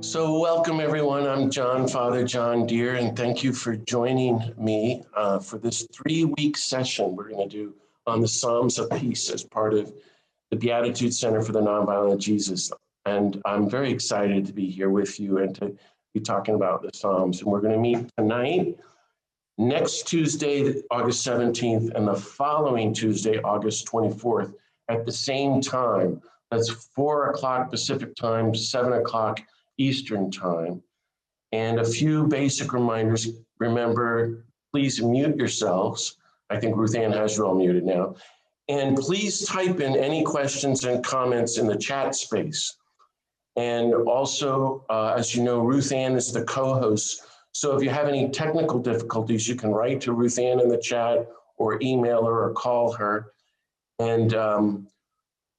So welcome everyone, I'm Father John Deere, and thank you for joining me for this 3-week session we're going to do on the Psalms of Peace as part of the Beatitude Center for the Nonviolent Jesus. And I'm very excited to be here with you and to be talking about the Psalms. And we're going to meet tonight, next Tuesday, August 17th, and the following Tuesday, August 24th, at the same time. That's 4 o'clock Pacific time, 7 o'clock Eastern time. And a few basic reminders. Remember, please mute yourselves. I think Ruth Ann has you all muted now. And please type in any questions and comments in the chat space. And also, as you know, Ruth Ann is the co-host. So if you have any technical difficulties, you can write to Ruth Ann in the chat or email her or call her. And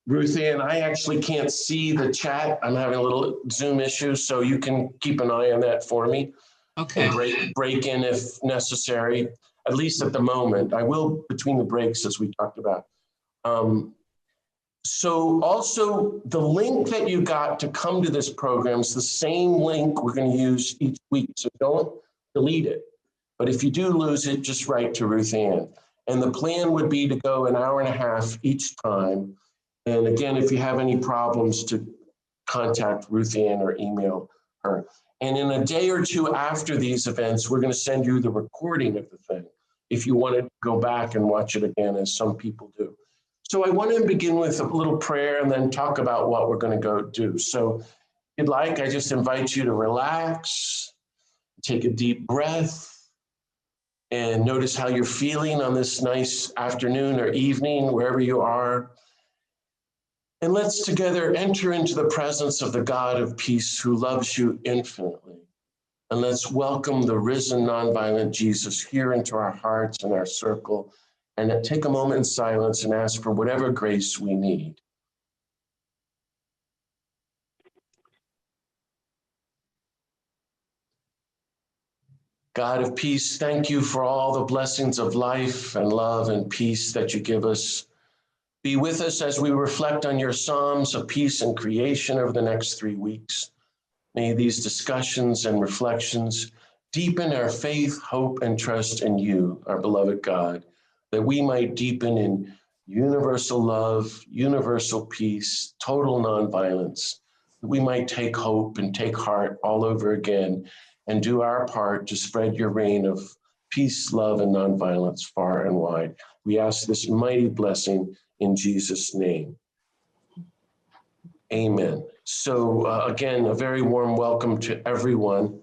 Ruth Ann, I actually can't see the chat. I'm having a little Zoom issue, so you can keep an eye on that for me. Okay. And break in if necessary, at least at the moment. I will between the breaks, as we talked about. So also, the link that you got to come to this program is the same link we're going to use each week, so don't delete it. But if you do lose it, just write to Ruth Ann. And the plan would be to go an hour and a half each time. And again, if you have any problems, to contact Ruth Ann or email her. And in a day or two after these events, we're going to send you the recording of the thing if you want to go back and watch it again, as some people do. So I want to begin with a little prayer and then talk about what we're going to go do. So if you'd like, I just invite you to relax, take a deep breath, and notice how you're feeling on this nice afternoon or evening, wherever you are. And let's together enter into the presence of the God of peace who loves you infinitely. And let's welcome the risen nonviolent Jesus here into our hearts and our circle, and take a moment in silence and ask for whatever grace we need. God of peace, thank you for all the blessings of life and love and peace that you give us. Be with us as we reflect on your Psalms of peace and creation over the next 3 weeks. May these discussions and reflections deepen our faith, hope, and trust in you, our beloved God, that we might deepen in universal love, universal peace, total nonviolence, that we might take hope and take heart all over again and do our part to spread your reign of peace, love, and nonviolence far and wide. We ask this mighty blessing in Jesus' name. Amen. So again, a very warm welcome to everyone.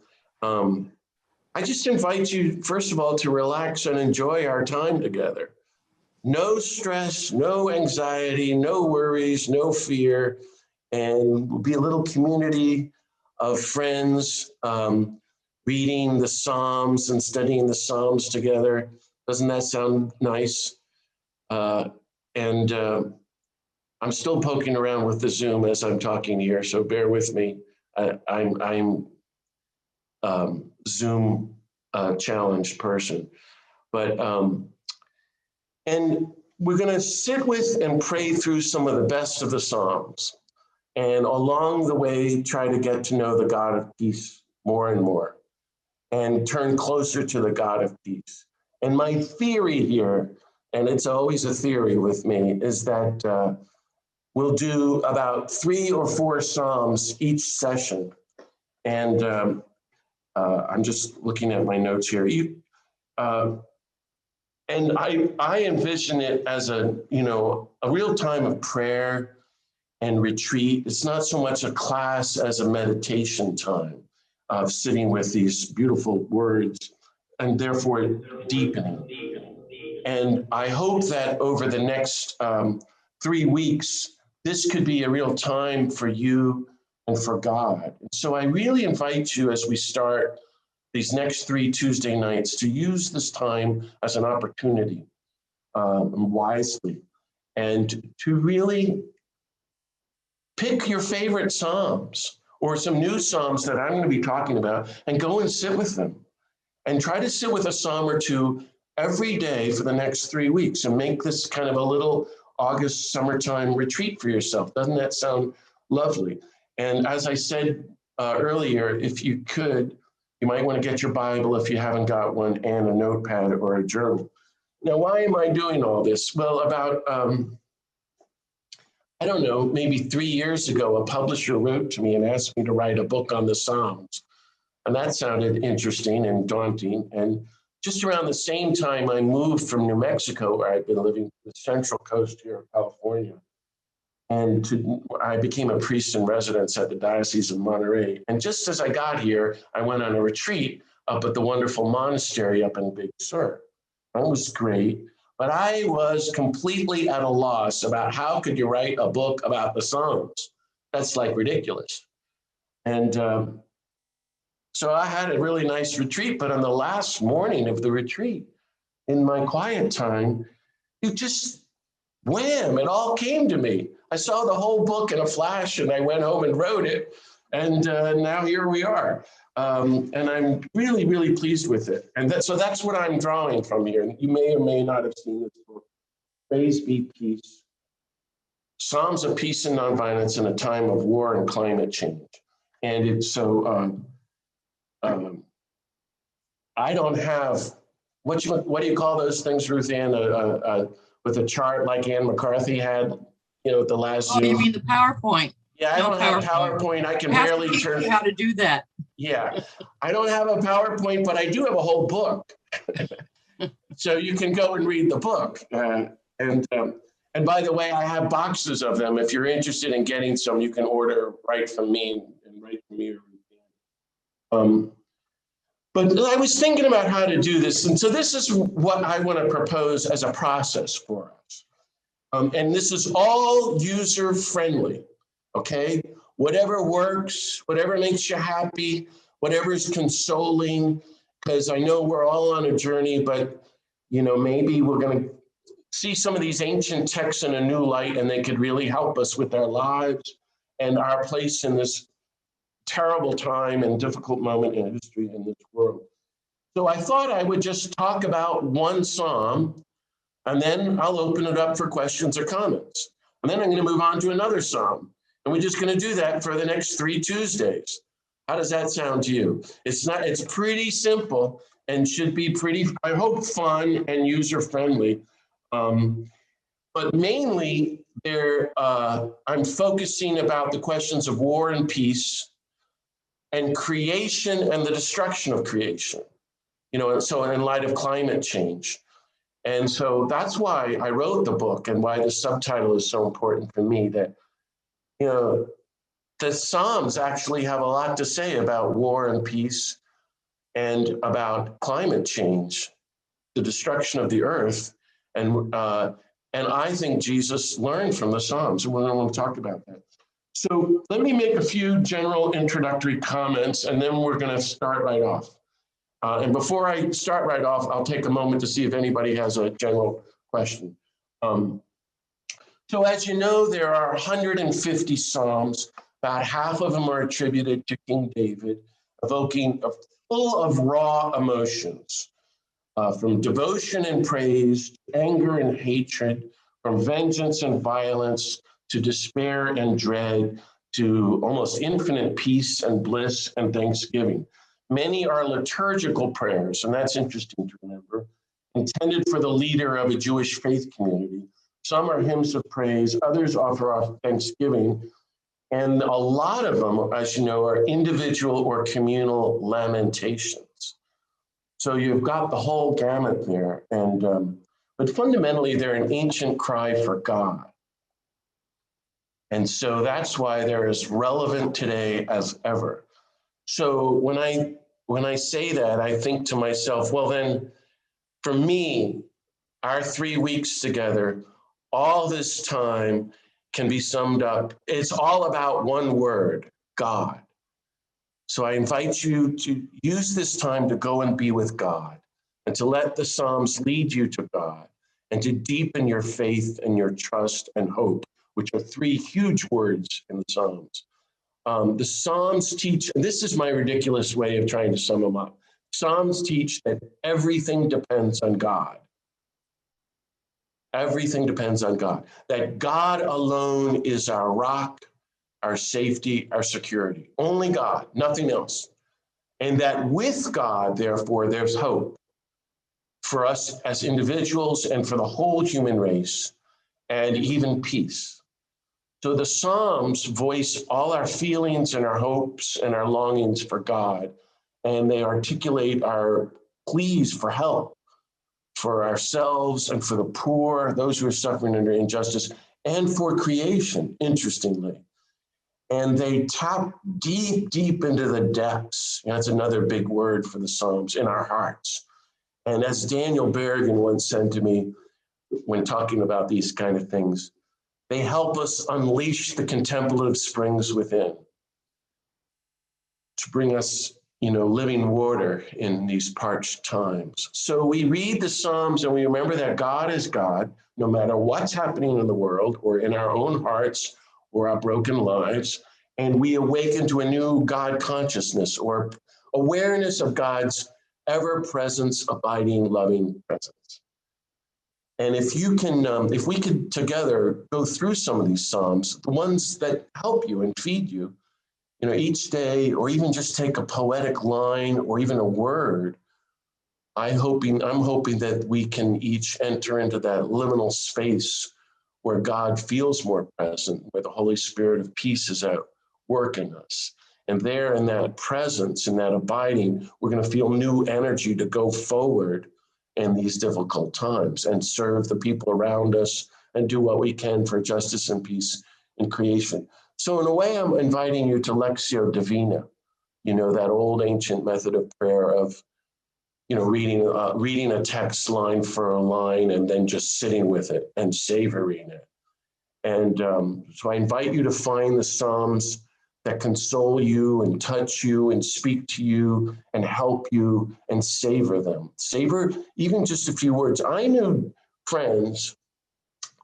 I just invite you, first of all, to relax and enjoy our time together. No stress, no anxiety, no worries, no fear, and we'll be a little community of friends reading the Psalms and studying the Psalms together. Doesn't that sound nice? I'm still poking around with the Zoom as I'm talking here, so bear with me. I'm Zoom challenged person. But, and we're gonna sit with and pray through some of the best of the Psalms. And along the way, try to get to know the God of peace more and more, and turn closer to the God of peace. And my theory here, and it's always a theory with me, is that we'll do about 3 or 4 Psalms each session. And I'm just looking at my notes here. And I envision it as a real time of prayer and retreat. It's not so much a class as a meditation time of sitting with these beautiful words and therefore deepening. And I hope that over the next 3 weeks, this could be a real time for you and for God. So I really invite you, as we start these next 3 Tuesday nights, to use this time as an opportunity wisely, and to really pick your favorite Psalms or some new Psalms that I'm going to be talking about, and go and sit with them. And try to sit with a Psalm or two every day for the next 3 weeks, and make this kind of a little August summertime retreat for yourself. Doesn't that sound lovely? And as I said earlier, if you could, you might want to get your Bible if you haven't got one, and a notepad or a journal. Now, why am I doing all this? Well, about, I don't know, maybe 3 years ago, a publisher wrote to me and asked me to write a book on the Psalms. And that sounded interesting and daunting. And just around the same time, I moved from New Mexico, where I'd been living, to the Central Coast here of California. And I became a priest in residence at the Diocese of Monterey. And just as I got here, I went on a retreat up at the wonderful monastery up in Big Sur. That was great. But I was completely at a loss about how could you write a book about the Psalms? That's like ridiculous. And so I had a really nice retreat, but on the last morning of the retreat, in my quiet time, it just, wham, it all came to me. I saw the whole book in a flash, and I went home and wrote it. And now here we are. And I'm really, really pleased with it. And so that's what I'm drawing from here. You may or may not have seen this book, Praise Be Peace, Psalms of Peace and Nonviolence in a Time of War and Climate Change. And it's so, I don't have, what do you call those things, Ruth Ann, with a chart like Ann McCarthy had, at the last Zoom? You mean the PowerPoint? Yeah, I don't have PowerPoint. I can barely turn. How to do that? Yeah, I don't have a PowerPoint, but I do have a whole book. So you can go and read the book. And by the way, I have boxes of them. If you're interested in getting some, you can order right from me and right from me. But I was thinking about how to do this. And so this is what I want to propose as a process for us. And this is all user-friendly, okay? Whatever works, whatever makes you happy, whatever is consoling, because I know we're all on a journey, but, maybe we're going to see some of these ancient texts in a new light, and they could really help us with our lives and our place in this terrible time and difficult moment in history in this world. So I thought I would just talk about one psalm, and then I'll open it up for questions or comments. And then I'm going to move on to another psalm. And we're just going to do that for the next 3 Tuesdays. How does that sound to you? It's pretty simple and should be pretty, I hope, fun and user-friendly. But mainly I'm focusing about the questions of war and peace and creation and the destruction of creation, and so in light of climate change. And so that's why I wrote the book and why the subtitle is so important for me, that, the Psalms actually have a lot to say about war and peace and about climate change, the destruction of the earth. And I think Jesus learned from the Psalms, and we're going to talk about that. So let me make a few general introductory comments, and then we're going to start right off. And before I start right off, I'll take a moment to see if anybody has a general question. So as you know, there are 150 Psalms. About half of them are attributed to King David, full of raw emotions, from devotion and praise, to anger and hatred, from vengeance and violence, to despair and dread, to almost infinite peace and bliss and thanksgiving. Many are liturgical prayers, and that's interesting to remember, intended for the leader of a Jewish faith community. Some are hymns of praise, others offer up thanksgiving, and a lot of them, as you know, are individual or communal lamentations. So you've got the whole gamut there, but fundamentally they're an ancient cry for God. And so that's why they're as relevant today as ever. So when I say that, I think to myself, well then, for me, our 3 weeks together, all this time can be summed up. It's all about one word, God. So I invite you to use this time to go and be with God, and to let the Psalms lead you to God, and to deepen your faith and your trust and hope, which are 3 huge words in the Psalms. The Psalms teach, and this is my ridiculous way of trying to sum them up. Psalms teach that everything depends on God. Everything depends on God. That God alone is our rock, our safety, our security. Only God, nothing else. And that with God, therefore, there's hope for us as individuals and for the whole human race, and even peace. So the Psalms voice all our feelings and our hopes and our longings for God, and they articulate our pleas for help for ourselves and for the poor, those who are suffering under injustice, and for creation, interestingly. And they tap deep, deep into the depths. That's another big word for the Psalms, in our hearts. And as Daniel Bayard once said to me when talking about these kind of things, they help us unleash the contemplative springs within to bring us, living water in these parched times. So we read the Psalms and we remember that God is God, no matter what's happening in the world or in our own hearts or our broken lives. And we awaken to a new God consciousness or awareness of God's ever-presence, abiding, loving presence. And if we could together go through some of these Psalms, the ones that help you and feed you, each day, or even just take a poetic line or even a word, I'm hoping that we can each enter into that liminal space where God feels more present, where the Holy Spirit of peace is at work in us. And there in that presence, in that abiding, we're going to feel new energy to go forward in these difficult times and serve the people around us and do what we can for justice and peace in creation. So in a way, I'm inviting you to Lectio Divina, that old ancient method of prayer of, reading a text line for a line and then just sitting with it and savoring it. And so I invite you to find the Psalms that console you and touch you and speak to you and help you and savor them. Savor even just a few words. I knew friends,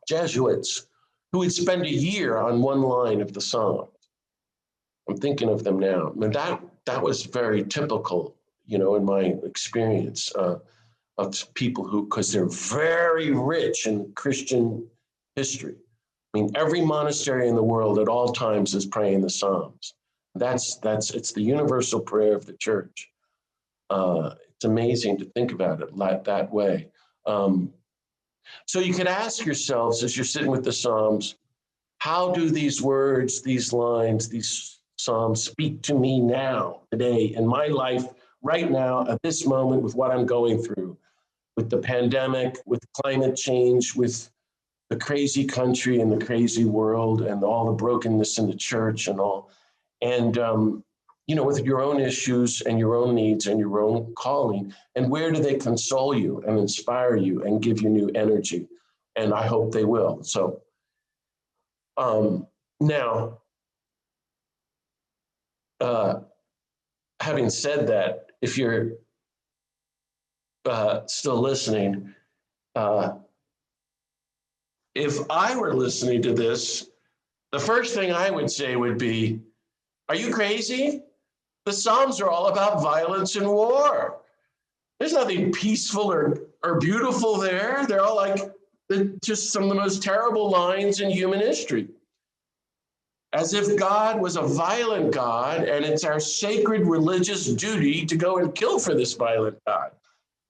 Jesuits, who would spend a year on one line of the Psalm. I'm thinking of them now. And that was very typical, in my experience of people because they're very rich in Christian history. I mean, every monastery in the world at all times is praying the Psalms. It's the universal prayer of the church. It's amazing to think about it that way. So you could ask yourselves as you're sitting with the Psalms, how do these words, these lines, these Psalms speak to me now, today, in my life, right now, at this moment, with what I'm going through, with the pandemic, with climate change, with the crazy country and the crazy world and all the brokenness in the church and all. And, with your own issues and your own needs and your own calling, and where do they console you and inspire you and give you new energy? And I hope they will. So now, having said that, if you're still listening, if I were listening to this, the first thing I would say would be, are you crazy? The Psalms are all about violence and war. There's nothing peaceful or beautiful there. They're all like just some of the most terrible lines in human history. As if God was a violent God, and it's our sacred religious duty to go and kill for this violent God.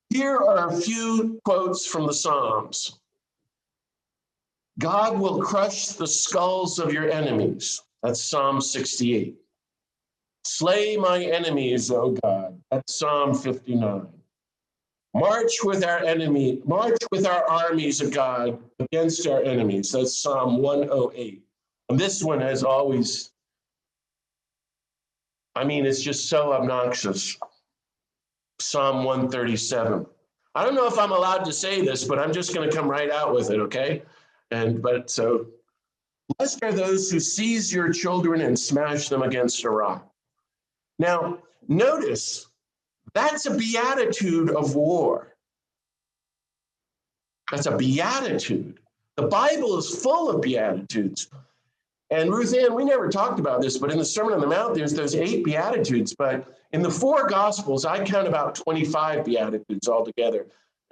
Here are a few quotes from the Psalms. God will crush the skulls of your enemies. That's Psalm 68. Slay my enemies, O God. That's Psalm 59. March with our armies, O God, against our enemies. That's Psalm 108. And this one has always, it's just so obnoxious. Psalm 137. I don't know if I'm allowed to say this, but I'm just going to come right out with it, okay? So, blessed are those who seize your children and smash them against a rock. Now, notice, that's a beatitude of war. That's a beatitude. The Bible is full of beatitudes. And Ruth Ann, we never talked about this, but in the Sermon on the Mount, there's those 8 beatitudes. But in the 4 Gospels, I count about 25 beatitudes altogether.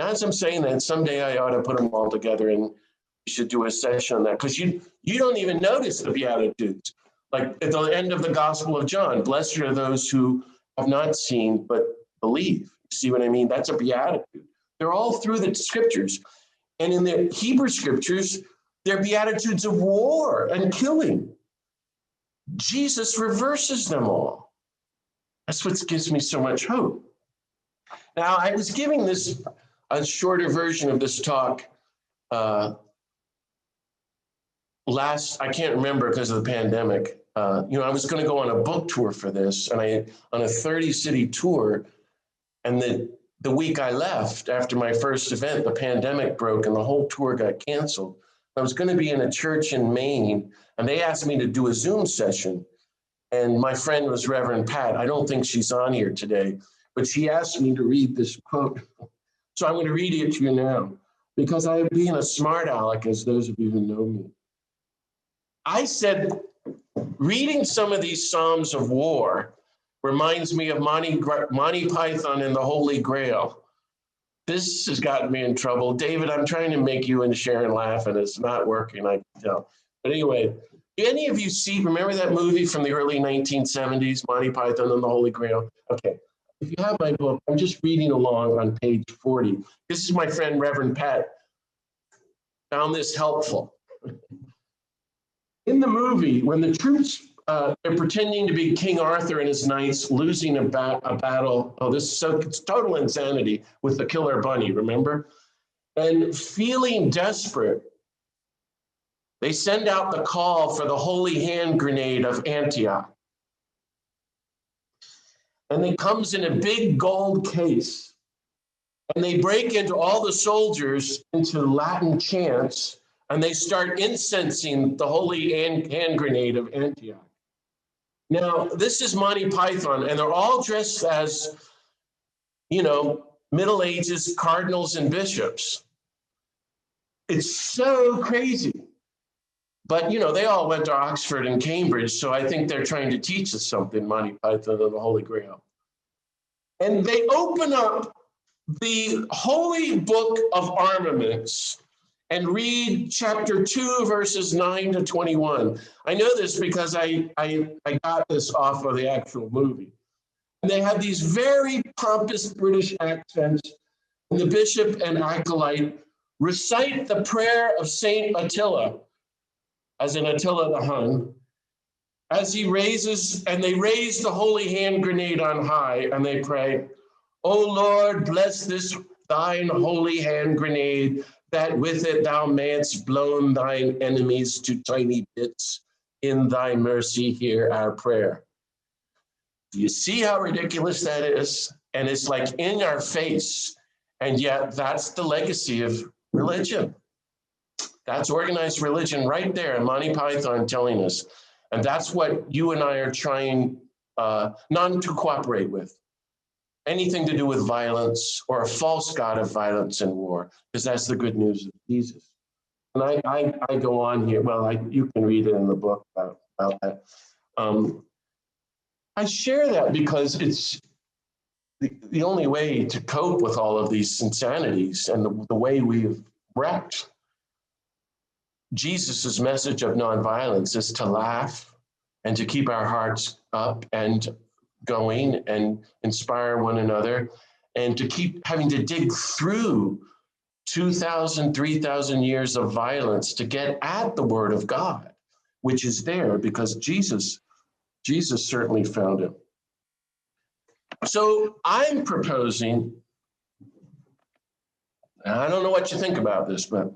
As I'm saying that, someday I ought to put them all together, and we should do a session on that, because you don't even notice the Beatitudes. Like at the end of the Gospel of John, blessed are those who have not seen but believe. See what I mean? That's a beatitude. They're all through the scriptures. And in the Hebrew scriptures, they're beatitudes of war and killing. Jesus reverses them all. That's what gives me so much hope. Now, I was giving a shorter version of this talk I can't remember because of the pandemic. I was going to go on a book tour for this, and on a 30-city tour, and the week I left after my first event, the pandemic broke and the whole tour got canceled. I was going to be in a church in Maine, and they asked me to do a Zoom session. And my friend was Reverend Pat. I don't think she's on here today, but she asked me to read this quote. So I'm going to read it to you now, because I'm being a smart aleck, as those of you who know me. I said, reading some of these Psalms of war reminds me of Monty Python and the Holy Grail. This has gotten me in trouble. David, I'm trying to make you and Sharon laugh, and it's not working, I can tell. But anyway, do any of you remember that movie from the early 1970s, Monty Python and the Holy Grail? Okay, if you have my book, I'm just reading along on page 40. This is my friend Reverend Pat. Found this helpful. In the movie, when the troops are pretending to be King Arthur and his knights, losing a battle, it's total insanity with the killer bunny, remember? And feeling desperate, they send out the call for the holy hand grenade of Antioch. And it comes in a big gold case. And they break into all the soldiers into Latin chants, and they start incensing the holy hand grenade of Antioch. Now, this is Monty Python, and they're all dressed as, Middle Ages cardinals and bishops. It's so crazy. But, they all went to Oxford and Cambridge, so I think they're trying to teach us something, Monty Python and the Holy Grail. And they open up the Holy Book of Armaments and read chapter 2, verses 9 to 21. I know this because I got this off of the actual movie. And they have these very pompous British accents, and the bishop and acolyte recite the prayer of Saint Attila, as in Attila the Hun, as they raise the holy hand grenade on high, and they pray, "O Lord, bless this thine holy hand grenade, that with it thou mayest blown thine enemies to tiny bits. In thy mercy hear our prayer." Do you see how ridiculous that is? And it's like in our face, and yet that's the legacy of religion. That's organized religion right there, and Monty Python telling us. And that's what you and I are trying not to cooperate with. Anything to do with violence or a false god of violence and war, because that's the good news of Jesus. And I go on here. Well, you can read it in the book about that. I share that because it's the only way to cope with all of these insanities and the way we've wrecked Jesus's message of nonviolence is to laugh and to keep our hearts up and going and inspire one another, and to keep having to dig through 2,000, 3,000 years of violence to get at the word of God, which is there because Jesus certainly found it. So I'm proposing, and I don't know what you think about this, but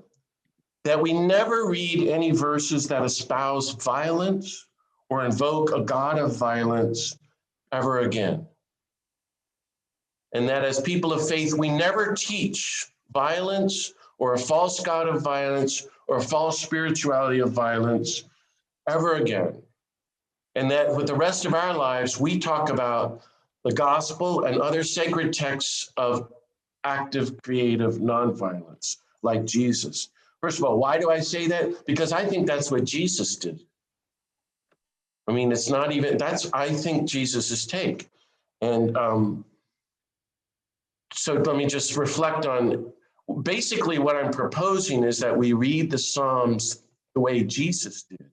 that we never read any verses that espouse violence or invoke a God of violence ever again. And that as people of faith, we never teach violence or a false God of violence or a false spirituality of violence ever again. And that with the rest of our lives, we talk about the gospel and other sacred texts of active, creative nonviolence, like Jesus. First of all, why do I say that? Because I think that's what Jesus did. I mean, it's not even, I think, Jesus's take. And so let me just reflect on basically what I'm proposing is that we read the Psalms the way Jesus did.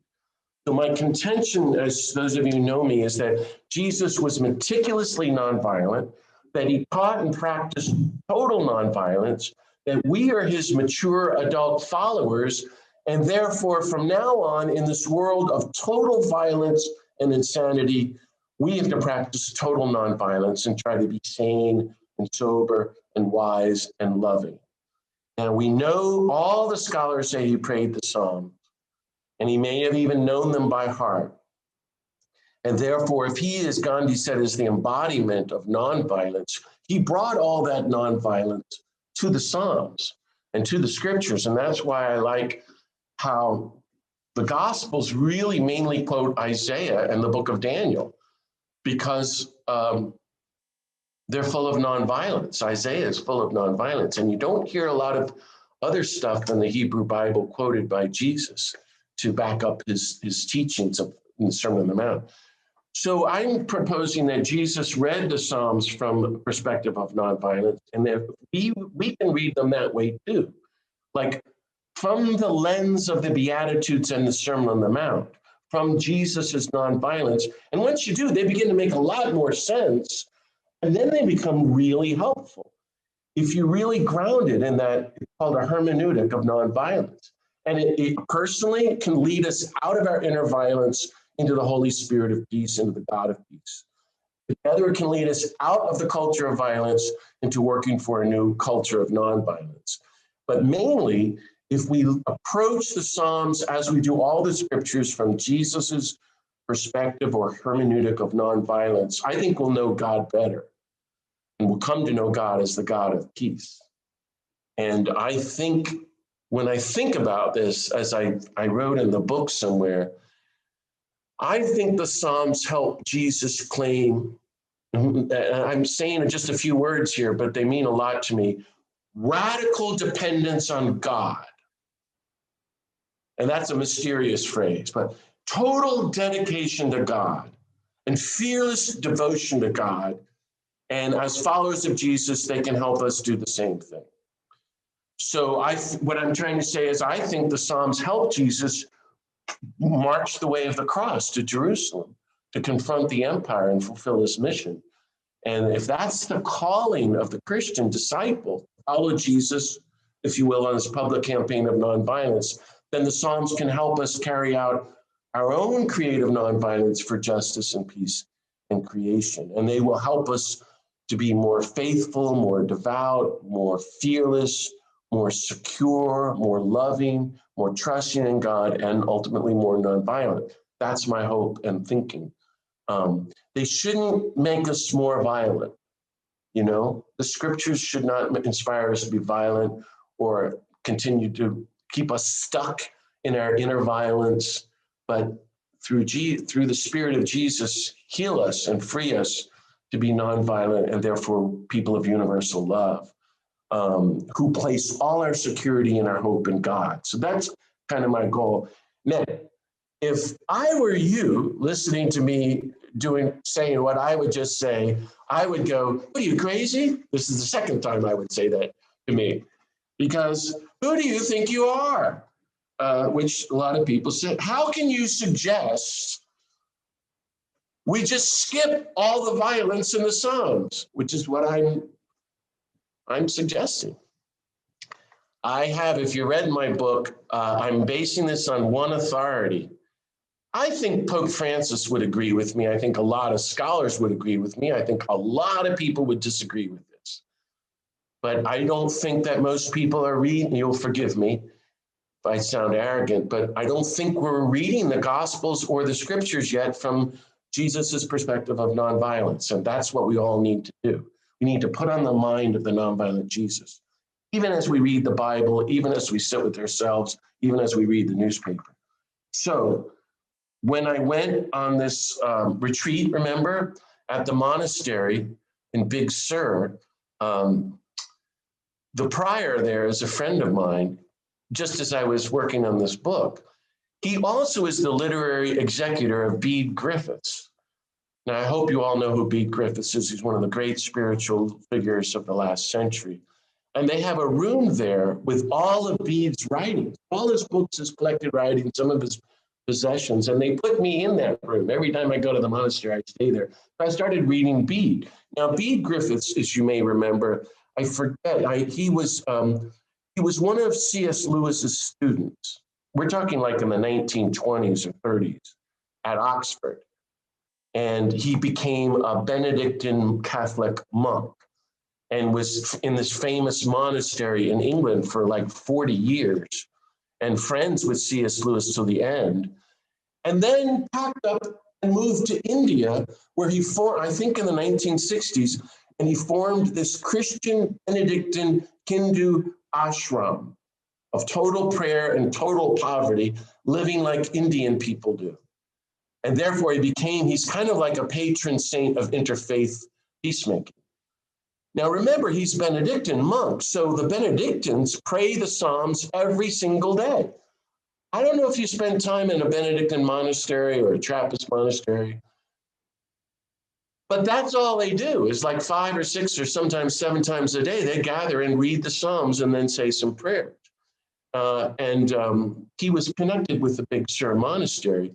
So my contention, as those of you who know me, is that Jesus was meticulously nonviolent, that he taught and practiced total nonviolence, that we are his mature adult followers, and therefore from now on in this world of total violence and insanity, we have to practice total nonviolence and try to be sane and sober and wise and loving. And we know all the scholars say he prayed the Psalms, and he may have even known them by heart. And therefore, if he, as Gandhi said, is the embodiment of nonviolence, he brought all that nonviolence to the Psalms and to the scriptures. And that's why I like how the Gospels really mainly quote Isaiah and the book of Daniel, because they're full of nonviolence. Isaiah is full of nonviolence. And you don't hear a lot of other stuff in the Hebrew Bible quoted by Jesus to back up his teachings in the Sermon on the Mount. So I'm proposing that Jesus read the Psalms from the perspective of nonviolence, and that we can read them that way too. Like from the lens of the Beatitudes and the Sermon on the Mount, from Jesus's nonviolence. And once you do, they begin to make a lot more sense, and then they become really helpful. If you really ground it in that, it's called a hermeneutic of nonviolence. And it personally can lead us out of our inner violence into the Holy Spirit of peace, into the God of peace. Together, it can lead us out of the culture of violence into working for a new culture of nonviolence. But mainly, if we approach the Psalms as we do all the scriptures from Jesus's perspective or hermeneutic of nonviolence, I think we'll know God better. And we'll come to know God as the God of peace. And I think, when I think about this, as I wrote in the book somewhere, I think the Psalms help Jesus claim, I'm saying just a few words here, but they mean a lot to me, radical dependence on God. And that's a mysterious phrase, but total dedication to God and fearless devotion to God. And as followers of Jesus, they can help us do the same thing. So what I'm trying to say is I think the Psalms help Jesus march the way of the cross to Jerusalem to confront the empire and fulfill his mission. And if that's the calling of the Christian disciple, follow Jesus, if you will, on his public campaign of nonviolence, then the Psalms can help us carry out our own creative nonviolence for justice and peace and creation. And they will help us to be more faithful, more devout, more fearless, more secure, more loving, more trusting in God, and ultimately more nonviolent. That's my hope and thinking. They shouldn't make us more violent. You know, the scriptures should not inspire us to be violent or continue to keep us stuck in our inner violence, but through the Spirit of Jesus, heal us and free us to be nonviolent and therefore people of universal love. Who place all our security and our hope in God. So that's kind of my goal. Now, if I were you listening to me saying what I would just say, I would go, "Are you crazy?" This is the second time I would say that to me, because who do you think you are? Which a lot of people say. How can you suggest we just skip all the violence in the Psalms, which is what I'm suggesting. I have, if you read my book, I'm basing this on one authority. I think Pope Francis would agree with me. I think a lot of scholars would agree with me. I think a lot of people would disagree with this. But I don't think that most people are reading, you'll forgive me if I sound arrogant, but I don't think we're reading the Gospels or the scriptures yet from Jesus's perspective of nonviolence. And that's what we all need to do. We need to put on the mind of the nonviolent Jesus, even as we read the Bible, even as we sit with ourselves, even as we read the newspaper. So when I went on this retreat, remember, at the monastery in Big Sur, the prior there is a friend of mine, just as I was working on this book. He also is the literary executor of Bede Griffiths. Now, I hope you all know who Bede Griffiths is. He's one of the great spiritual figures of the last century. And they have a room there with all of Bede's writings, all his books, his collected writings, some of his possessions. And they put me in that room. Every time I go to the monastery, I stay there. So I started reading Bede. Now, Bede Griffiths, as you may remember, I forget, he was one of C.S. Lewis's students. We're talking like in the 1920s or 30s at Oxford. And he became a Benedictine Catholic monk and was in this famous monastery in England for like 40 years and friends with C.S. Lewis till the end. And then packed up and moved to India, where he formed, I think in the 1960s, and he formed this Christian Benedictine Hindu ashram of total prayer and total poverty, living like Indian people do. And therefore he's kind of like a patron saint of interfaith peacemaking. Now remember, he's Benedictine monk, so the Benedictines pray the Psalms every single day. I don't know if you spend time in a Benedictine monastery or a Trappist monastery, but that's all they do is like 5 or 6 or sometimes 7 times a day. They gather and read the Psalms and then say some prayers. He was connected with the Big Sur monastery.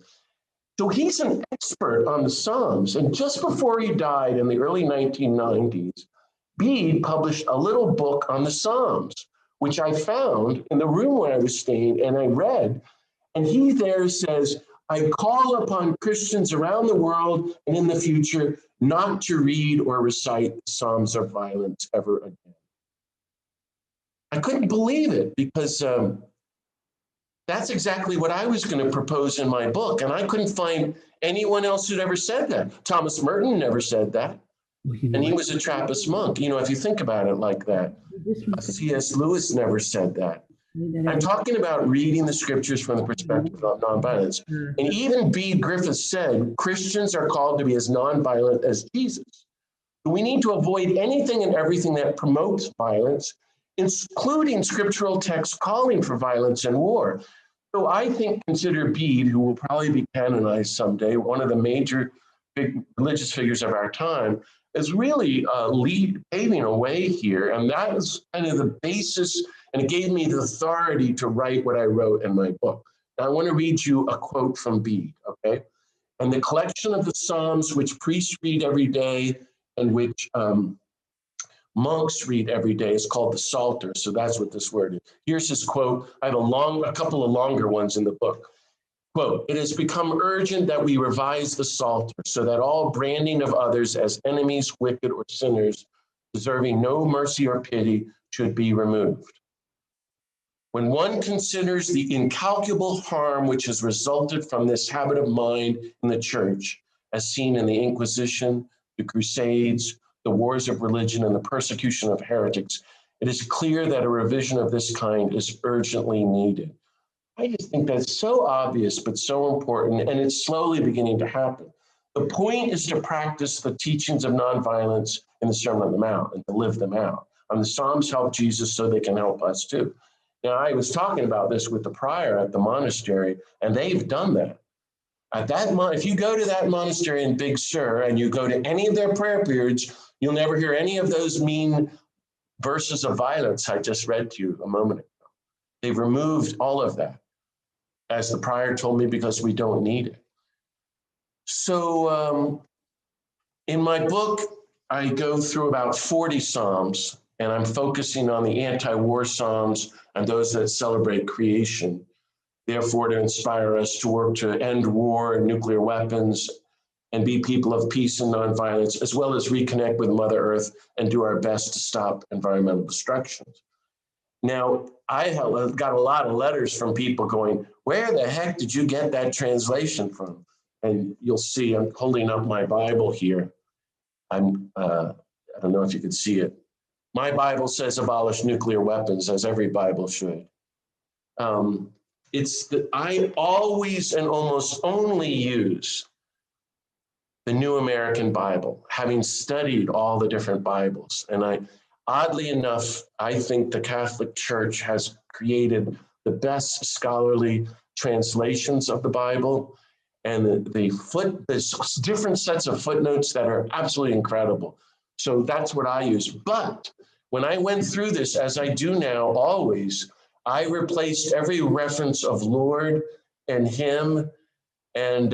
So he's an expert on the Psalms. And just before he died in the early 1990s, Bede published a little book on the Psalms, which I found in the room where I was staying and I read. And he there says, I call upon Christians around the world and in the future not to read or recite the Psalms of violence ever again. I couldn't believe it because that's exactly what I was going to propose in my book. And I couldn't find anyone else who'd ever said that. Thomas Merton never said that. And he was a Trappist monk. You know, if you think about it like that, C.S. Lewis never said that. I'm talking about reading the scriptures from the perspective of nonviolence. And even Bede Griffiths said, Christians are called to be as nonviolent as Jesus. We need to avoid anything and everything that promotes violence, including scriptural texts calling for violence and war. So I consider Bede, who will probably be canonized someday, one of the major big religious figures of our time, is really paving a way here. And that is kind of the basis, and it gave me the authority to write what I wrote in my book. Now I want to read you a quote from Bede, okay? And the collection of the Psalms, which priests read every day and which monks read every day, is called the Psalter. So that's what this word is. Here's his quote. I have a couple of longer ones in the book. Quote, it has become urgent that we revise the Psalter so that all branding of others as enemies, wicked, or sinners, deserving no mercy or pity, should be removed. When one considers the incalculable harm which has resulted from this habit of mind in the church, as seen in the Inquisition, the Crusades, the wars of religion, and the persecution of heretics, it is clear that a revision of this kind is urgently needed. I just think that's so obvious, but so important, and it's slowly beginning to happen. The point is to practice the teachings of nonviolence in the Sermon on the Mount and to live them out. And the Psalms help Jesus so they can help us too. Now, I was talking about this with the prior at the monastery, and they've done that. If you go to that monastery in Big Sur and you go to any of their prayer periods, you'll never hear any of those mean verses of violence I just read to you a moment ago. They've removed all of that, as the prior told me, because we don't need it. So in my book, I go through about 40 Psalms, and I'm focusing on the anti-war Psalms and those that celebrate creation, therefore to inspire us to work to end war and nuclear weapons and be people of peace and nonviolence, as well as reconnect with Mother Earth and do our best to stop environmental destruction. Now, I have got a lot of letters from people going, where the heck did you get that translation from? And you'll see, I'm holding up my Bible here. I don't know if you can see it. My Bible says abolish nuclear weapons, as every Bible should. I always and almost only use the New American Bible, having studied all the different Bibles. And oddly enough, I think the Catholic Church has created the best scholarly translations of the Bible, and the different sets of footnotes that are absolutely incredible. So that's what I use. But When I went through this, as I do now always, I replaced every reference of Lord and him and,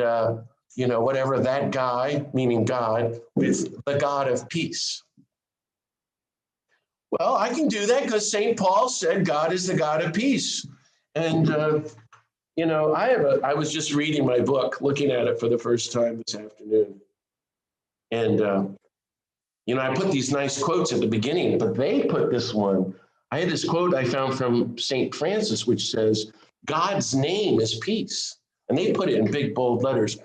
whatever that guy, meaning God, with the God of peace. Well, I can do that because St. Paul said God is the God of peace. And, I was just reading my book, looking at it for the first time this afternoon. And, I put these nice quotes at the beginning, but they put this one. I had this quote I found from St. Francis, which says, God's name is peace. And they put it in big, bold letters.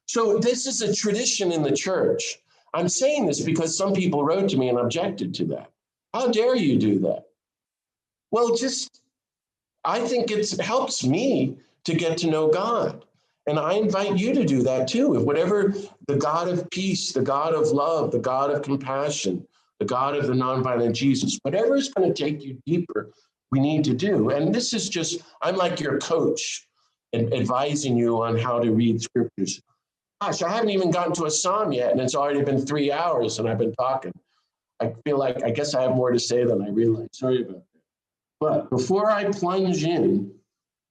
So this is a tradition in the church. I'm saying this because some people wrote to me and objected to that. How dare you do that? Well, I think it helps me to get to know God. And I invite you to do that too. If whatever the God of peace, the God of love, the God of compassion, the God of the nonviolent Jesus, whatever is going to take you deeper, we need to do. And this is just, I'm like your coach and advising you on how to read scriptures. Gosh, I haven't even gotten to a psalm yet, and it's already been 3 hours and I've been talking. I feel like, I guess I have more to say than I realize. Sorry about that. But before I plunge in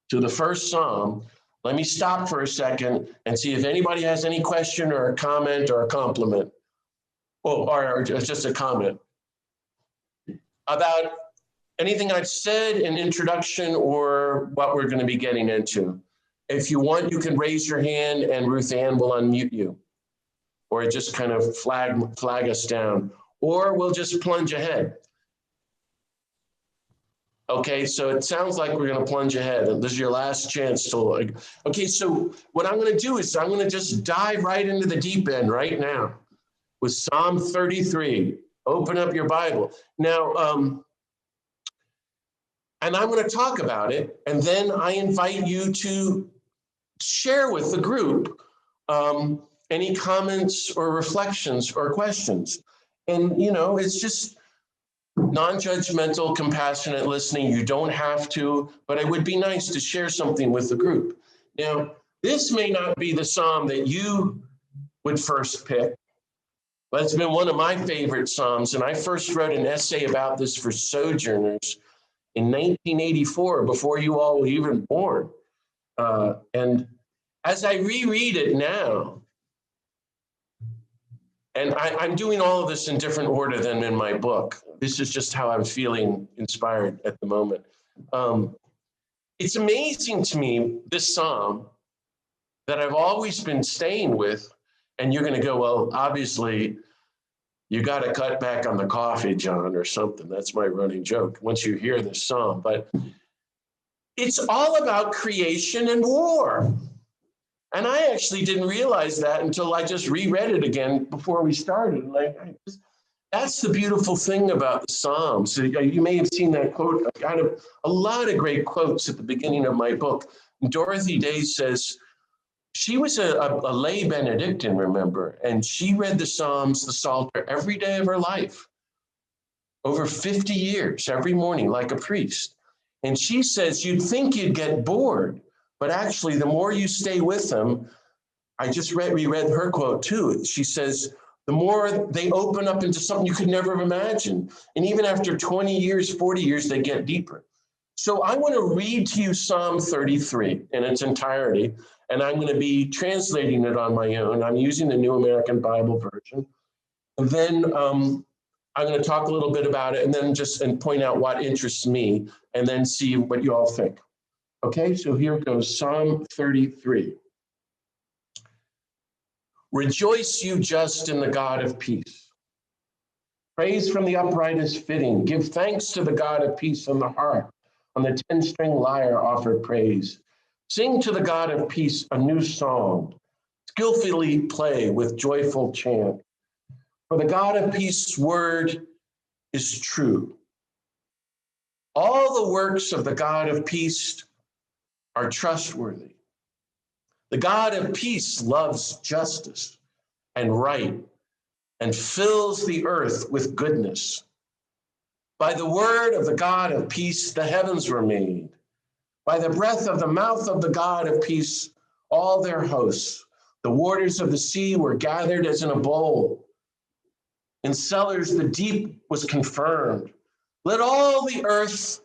to the first psalm, let me stop for a second and see if anybody has any question or a comment or a compliment, or just a comment about anything I've said in introduction or what we're going to be getting into. If you want, you can raise your hand and Ruth Ann will unmute you, or just kind of flag us down, or we'll just plunge ahead. Okay, so it sounds like we're going to plunge ahead. This is your last chance to. Okay, so what I'm going to do is I'm going to just dive right into the deep end right now with Psalm 33. Open up your Bible. Now, and I'm going to talk about it, and then I invite you to share with the group any comments or reflections or questions. And, it's just non-judgmental, compassionate listening. You don't have to, but it would be nice to share something with the group. Now, this may not be the psalm that you would first pick, but it's been one of my favorite psalms. And I first wrote an essay about this for Sojourners in 1984, before you all were even born. And as I reread it now, and I'm doing all of this in different order than in my book. This is just how I'm feeling inspired at the moment. It's amazing to me, this psalm, that I've always been staying with, and you're going to go, well, obviously, you got to cut back on the coffee, John, or something. That's my running joke once you hear this psalm. But it's all about creation and war. And I actually didn't realize that until I just reread it again before we started. That's the beautiful thing about the Psalms. So you may have seen that quote. I got a lot of great quotes at the beginning of my book. Dorothy Day says, she was a lay Benedictine, remember, and she read the Psalms, the Psalter, every day of her life, over 50 years, every morning, like a priest. And she says, you'd think you'd get bored, but actually, the more you stay with them, I just reread her quote too. She says, the more they open up into something you could never have imagined. And even after 20 years, 40 years, they get deeper. So I want to read to you Psalm 33 in its entirety, and I'm going to be translating it on my own. I'm using the New American Bible Version. And then I'm going to talk a little bit about it, and then and point out what interests me, and then see what you all think. Okay, so here goes Psalm 33. Rejoice, you just, in the God of peace. Praise from the upright is fitting. Give thanks to the God of peace on the harp. On the 10-string lyre offer praise. Sing to the God of peace a new song. Skillfully play with joyful chant. For the God of peace's word is true. All the works of the God of peace are trustworthy. The God of peace loves justice and right and fills the earth with goodness. By the word of the God of peace, the heavens were made. By the breath of the mouth of the God of peace, all their hosts. The waters of the sea were gathered as in a bowl. In cellars, the deep was confirmed. Let all the earth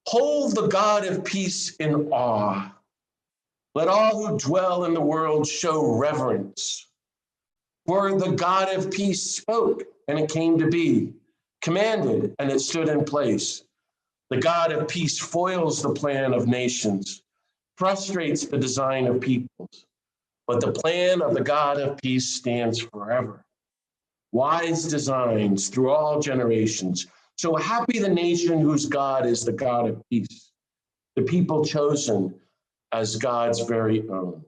hold the God of peace in awe. Let all who dwell in the world show reverence. For the God of peace spoke, and it came to be, commanded, and it stood in place. The God of peace foils the plan of nations, frustrates the design of peoples. But the plan of the God of peace stands forever. Wise designs through all generations. So happy the nation whose God is the God of peace, the people chosen as God's very own.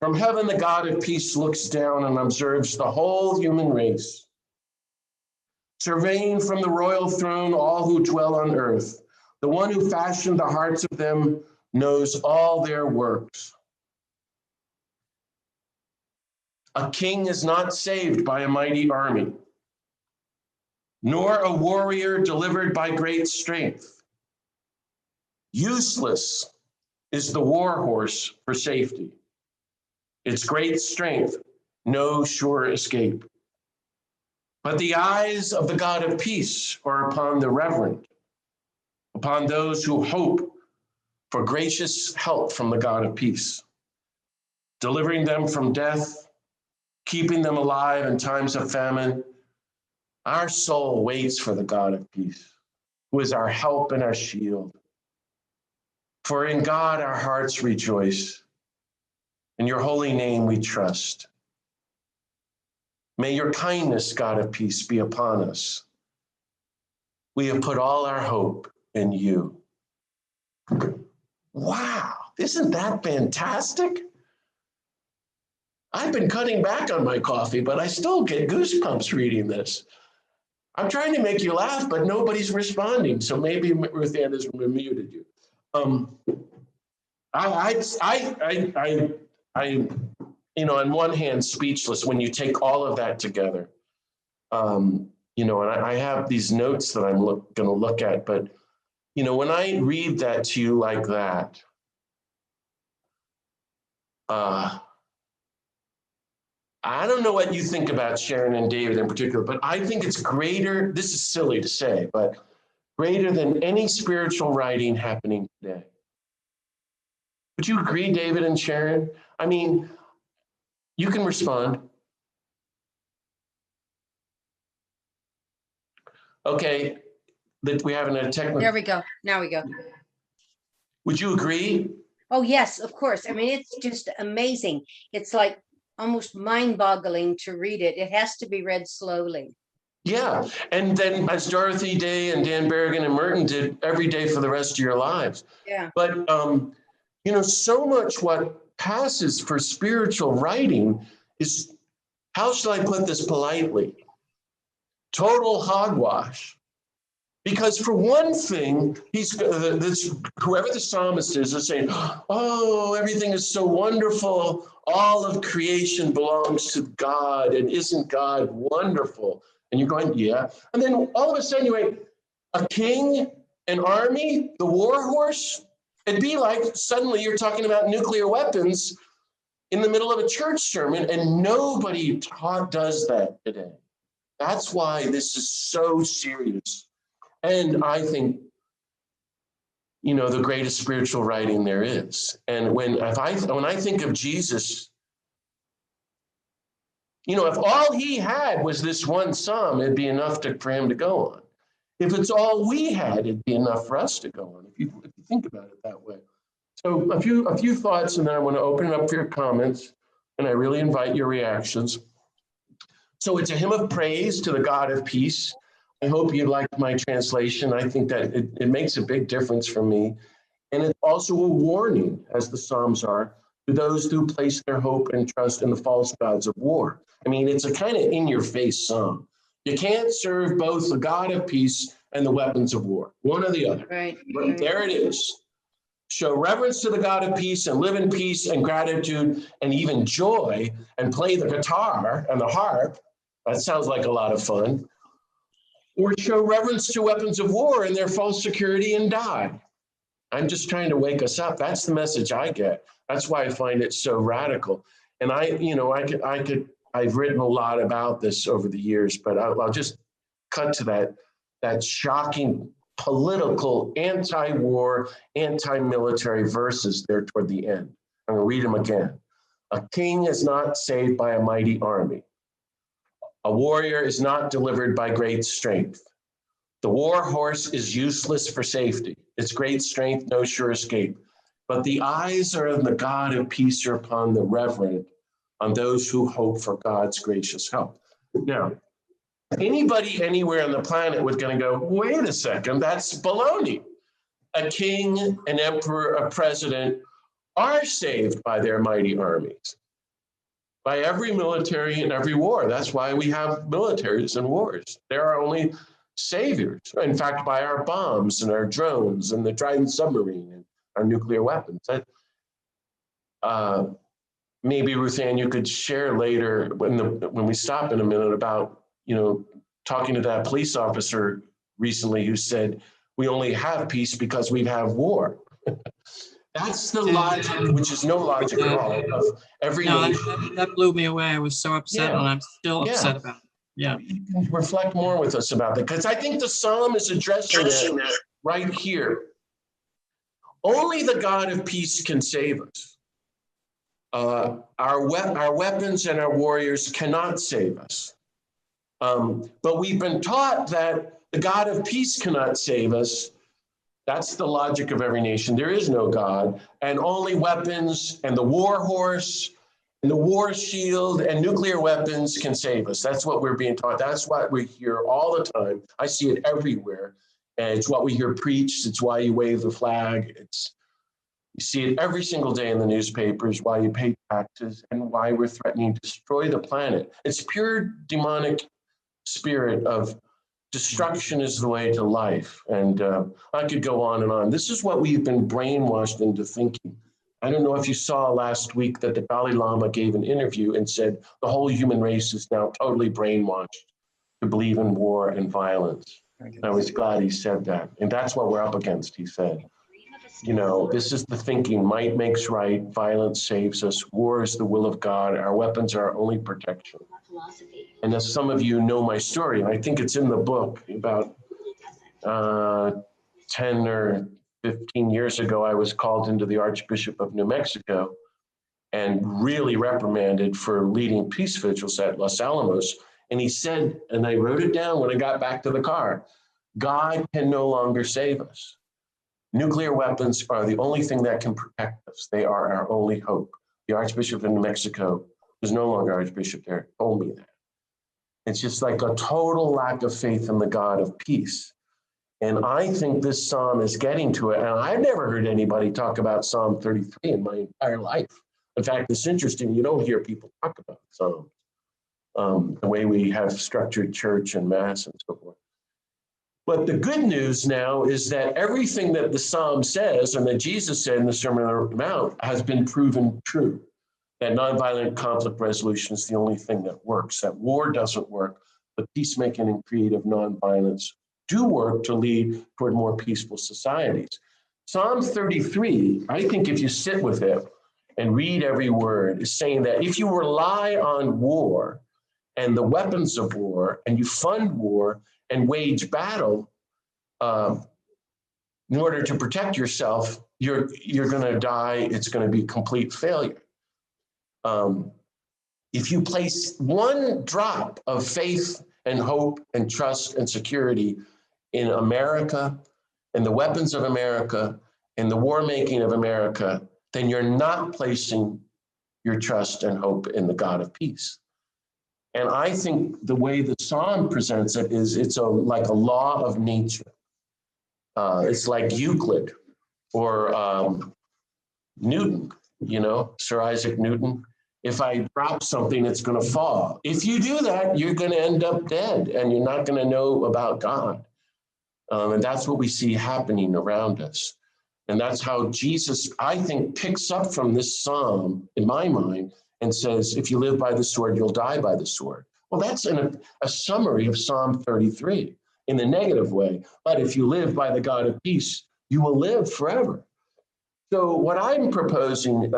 From heaven, the God of peace looks down and observes the whole human race, surveying from the royal throne all who dwell on earth. The one who fashioned the hearts of them knows all their works. A king is not saved by a mighty army, nor a warrior delivered by great strength. Useless is the war horse for safety. Its great strength, no sure escape. But the eyes of the God of peace are upon the reverent, upon those who hope for gracious help from the God of peace, delivering them from death, keeping them alive in times of famine. Our soul waits for the God of peace, who is our help and our shield. For in God our hearts rejoice. In your holy name we trust. May your kindness, God of peace, be upon us. We have put all our hope in you. Wow, isn't that fantastic? I've been cutting back on my coffee, but I still get goosebumps reading this. I'm trying to make you laugh, but nobody's responding. So maybe Ruth Ann has muted you. On one hand, speechless when you take all of that together. And I have these notes that I'm going to look at, but, when I read that to you like that, I don't know what you think about Sharon and David in particular, but I think it's greater, this is silly to say, but greater than any spiritual writing happening today. Would you agree, David and Sharon? I mean, you can respond. Okay, that we have a technical. There we go. Now we go. Would you agree? Oh, yes, of course. I mean, it's just amazing. It's like almost mind-boggling to read it. It has to be read slowly. Yeah, and then as Dorothy Day and Dan Berrigan and Merton did every day for the rest of your lives. Yeah. But, so much what passes for spiritual writing is, how should I put this politely? Total hogwash. Because for one thing, whoever the psalmist is saying, oh, everything is so wonderful. All of creation belongs to God. And isn't God wonderful? And you're going, yeah. And then all of a sudden you wait, a king, an army, the war horse. It'd be like suddenly you're talking about nuclear weapons in the middle of a church sermon, and nobody does that today. That's why this is so serious. And I think, the greatest spiritual writing there is. And when I think of Jesus, if all he had was this one psalm, it'd be enough for him to go on. If it's all we had, it'd be enough for us to go on, if you think about it that way. So a few thoughts, and then I want to open it up for your comments, and I really invite your reactions. So it's a hymn of praise to the God of peace. I hope you like my translation. I think that it makes a big difference for me. And it's also a warning, as the Psalms are, to those who place their hope and trust in the false gods of war. I mean, it's a kind of in-your-face psalm. You can't serve both the God of peace and the weapons of war, one or the other. Right. There it is. Show reverence to the God of peace and live in peace and gratitude and even joy and play the guitar and the harp. That sounds like a lot of fun. Or show reverence to weapons of war and their false security and die. I'm just trying to wake us up. That's the message I get. That's why I find it so radical. And I've written a lot about this over the years, but I'll just cut to that that shocking political, anti-war, anti-military verses there toward the end. I'm going to read them again. A king is not saved by a mighty army. A warrior is not delivered by great strength. The war horse is useless for safety. Its great strength, no sure escape. But the eyes are of the God of peace are upon the reverent, on those who hope for God's gracious help. Now, anybody anywhere on the planet was going to go, wait a second, that's baloney. A king, an emperor, a president are saved by their mighty armies, by every military and every war. That's why we have militaries and wars. They're our only saviors. In fact, by our bombs and our drones and the Trident submarine and our nuclear weapons. Maybe Ruth Ann, you could share later when we stop in a minute about, talking to that police officer recently who said, we only have peace because we have war. That's the logic, which is no logic at all, of every nation. That blew me away. I was so upset, and I'm still upset about it. Yeah. You can reflect more with us about that, because I think the Psalm is addressing that right here. Only the God of peace can save us. Our weapons and our warriors cannot save us. But we've been taught that the God of peace cannot save us. That's the logic of every nation. There is no God, and only weapons and the war horse and the war shield and nuclear weapons can save us. That's what we're being taught. That's what we hear all the time. I see it everywhere. And it's what we hear preached. It's why you wave the flag. You see it every single day in the newspapers, why you pay taxes and why we're threatening to destroy the planet. It's pure demonic spirit of destruction is the way to life. And I could go on and on. This is what we've been brainwashed into thinking. I don't know if you saw last week that the Dalai Lama gave an interview and said the whole human race is now totally brainwashed to believe in war and violence. I was glad he said that. And that's what we're up against, he said. This is the thinking, might makes right, violence saves us, war is the will of God, our weapons are our only protection. And as some of you know my story, and I think it's in the book, about 10 or 15 years ago, I was called into the Archbishop of New Mexico and really reprimanded for leading peace vigils at Los Alamos. And he said, and I wrote it down when I got back to the car, God can no longer save us. Nuclear weapons are the only thing that can protect us. They are our only hope. The Archbishop of New Mexico, who's no longer Archbishop there, told me that. It's just like a total lack of faith in the God of peace. And I think this psalm is getting to it. And I've never heard anybody talk about Psalm 33 in my entire life. In fact, it's interesting, you don't hear people talk about Psalms, the way we have structured church and mass and so forth. But the good news now is that everything that the Psalm says and that Jesus said in the Sermon on the Mount has been proven true. That nonviolent conflict resolution is the only thing that works, that war doesn't work, but peacemaking and creative nonviolence do work to lead toward more peaceful societies. Psalm 33, I think if you sit with it and read every word, is saying that if you rely on war and the weapons of war and you fund war and wage battle in order to protect yourself, you're going to die. It's going to be complete failure. If you place one drop of faith and hope and trust and security in America and the weapons of America and the war making of America, then you're not placing your trust and hope in the God of peace. And I think the way the Psalm presents it is it's like a law of nature. It's like Euclid or Newton, Sir Isaac Newton. If I drop something, it's going to fall. If you do that, you're going to end up dead and you're not going to know about God. And that's what we see happening around us. And that's how Jesus, I think, picks up from this psalm, in my mind, and says, if you live by the sword, you'll die by the sword. Well, that's a summary of Psalm 33 in the negative way. But if you live by the God of peace, you will live forever. So what I'm proposing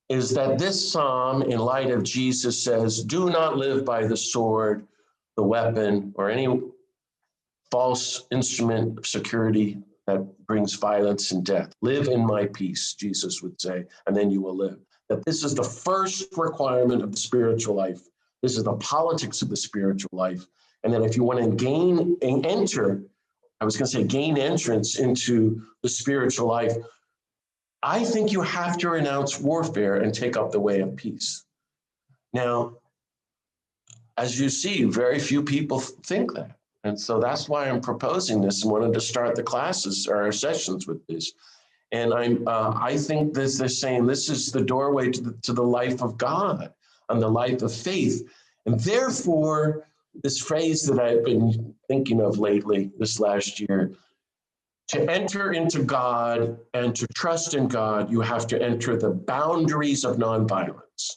is that this psalm, in light of Jesus, says, do not live by the sword, the weapon or any false instrument of security that brings violence and death. Live in my peace, Jesus would say, and then you will live. That this is the first requirement of the spiritual life. This is the politics of the spiritual life. And then if you want to gain entrance into the spiritual life, I think you have to renounce warfare and take up the way of peace. Now, as you see, very few people think that. And so that's why I'm proposing this and wanted to start the classes or our sessions with this. And I think this, they're saying this is the doorway to the life of God and the life of faith. And therefore, this phrase that I've been thinking of lately, this last year, to enter into God and to trust in God, you have to enter the boundaries of nonviolence.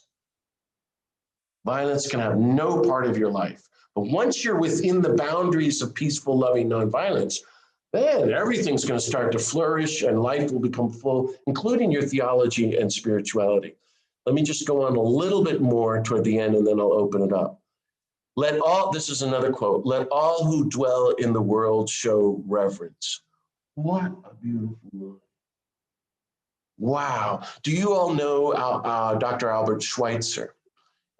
Violence can have no part of your life. But once you're within the boundaries of peaceful, loving nonviolence, then everything's going to start to flourish and life will become full, including your theology and spirituality. Let me just go on a little bit more toward the end and then I'll open it up. This is another quote, let all who dwell in the world show reverence. What a beautiful line. Wow. Do you all know Dr. Albert Schweitzer?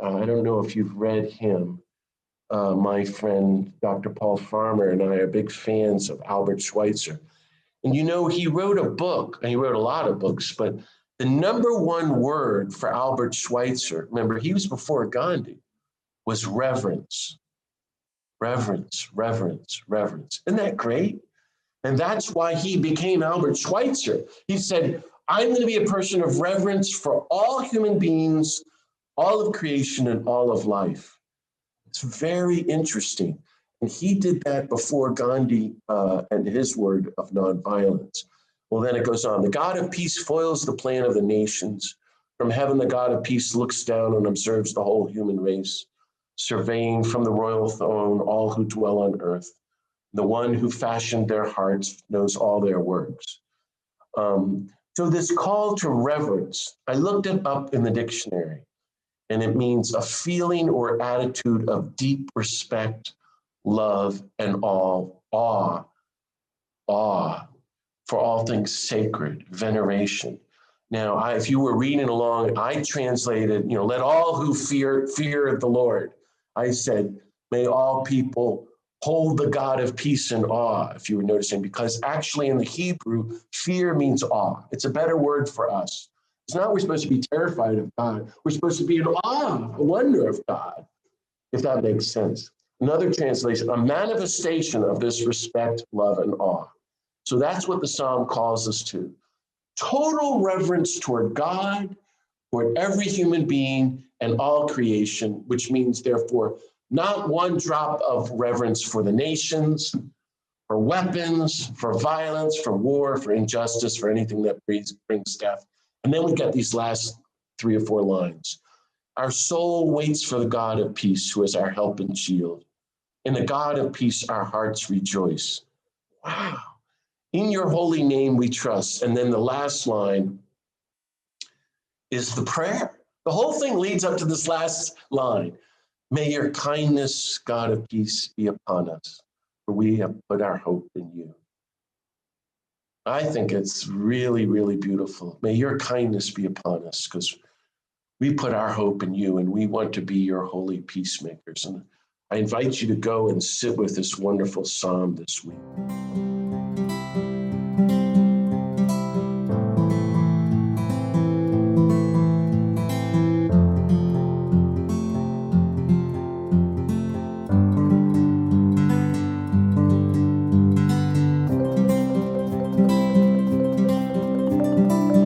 I don't know if you've read him. My friend, Dr. Paul Farmer, and I are big fans of Albert Schweitzer. And you know, he wrote a book, and he wrote a lot of books, but the number one word for Albert Schweitzer, remember, he was before Gandhi, was reverence. Reverence, reverence, reverence. Isn't that great? And that's why he became Albert Schweitzer. He said, I'm going to be a person of reverence for all human beings, all of creation, and all of life. It's very interesting. And he did that before Gandhi and his word of nonviolence. Well, then it goes on. The God of peace foils the plan of the nations. From heaven, the God of peace looks down and observes the whole human race, surveying from the royal throne all who dwell on earth. The one who fashioned their hearts knows all their works. So this call to reverence, I looked it up in the dictionary, and it means a feeling or attitude of deep respect, love, and awe for all things sacred, veneration. Now, if you were reading along, I translated, let all who fear the Lord. I said, may all people hold the God of peace in awe, if you were noticing, because actually in the Hebrew, fear means awe. It's a better word for us. It's not we're supposed to be terrified of God. We're supposed to be in awe, a wonder of God, if that makes sense. Another translation, a manifestation of this respect, love, and awe. So that's what the Psalm calls us to. Total reverence toward God, toward every human being and all creation, which means, therefore, not one drop of reverence for the nations, for weapons, for violence, for war, for injustice, for anything that brings death. And then we get these last 3 or 4 lines. Our soul waits for the God of peace, who is our help and shield. In the God of peace, our hearts rejoice. Wow. In your holy name we trust. And then the last line is the prayer. The whole thing leads up to this last line. May your kindness, God of peace, be upon us, for we have put our hope in you. I think it's really, really beautiful. May your kindness be upon us, because we put our hope in you and we want to be your holy peacemakers. And I invite you to go and sit with this wonderful psalm this week.